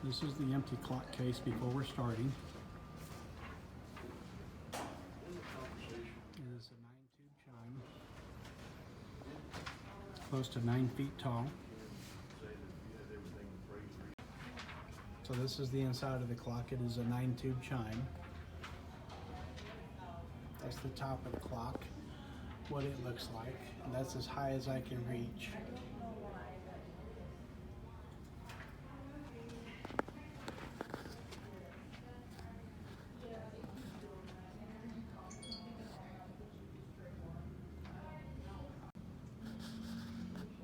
This is the empty clock case before we're starting. It is a 9-tube chime. It's close to 9 feet tall. So this is the inside of the clock. It is a 9-tube chime. That's the top of the clock, what it looks like. And that's as high as I can reach.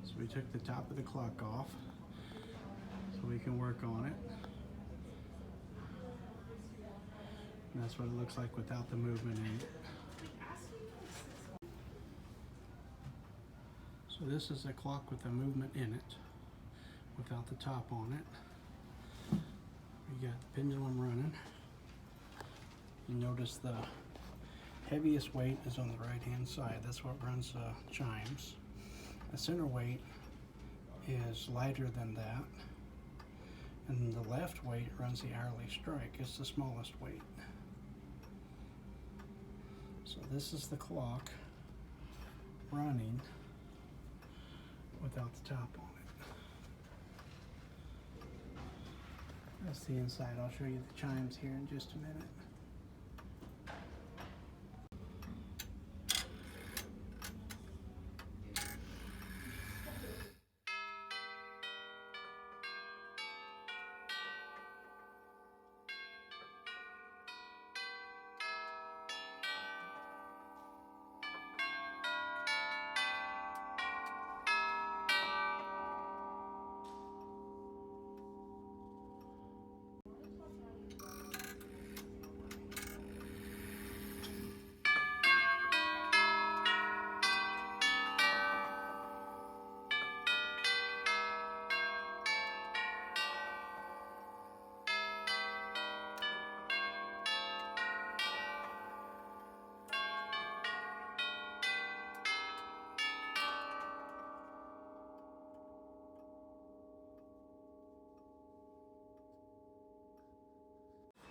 So we took the top of the clock off so we can work on it. And that's what it looks like without the movement in it. So this is a clock with a movement in it, without the top on it. We got the pendulum running. You notice the heaviest weight is on the right hand side. That's what runs the chimes. The center weight is lighter than that. And the left weight runs the hourly strike. It's the smallest weight. So this is the clock running without the top on it. That's the inside. I'll show you the chimes here in just a minute.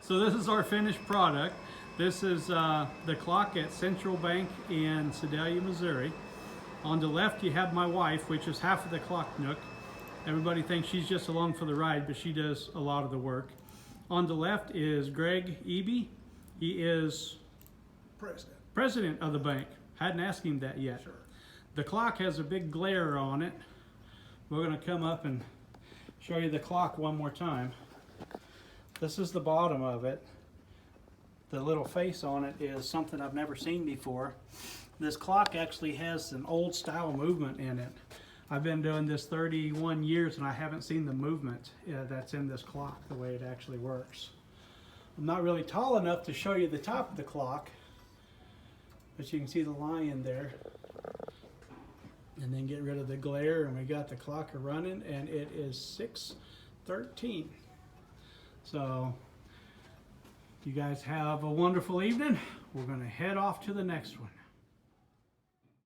So this is our finished product. This is the clock at Central Bank in Sedalia, Missouri. On the left you have my wife, which is half of the clock Nook. Everybody thinks she's just along for the ride, but she does a lot of the work. On the left is Greg Eby. He is president of the bank. Hadn't asked him that yet. Sure. The clock has a big glare on it. We're going to come up and show you the clock one more time. This is the bottom of it. The little face on it is something I've never seen before. This clock actually has an old style movement in it. I've been doing this 31 years and I haven't seen the movement that's in this clock, the way it actually works. I'm not really tall enough to show you the top of the clock, but you can see the lion there. And then get rid of the glare, and we got the clock running, and it is 6:13. So you guys have a wonderful evening. We're going to head off to the next one.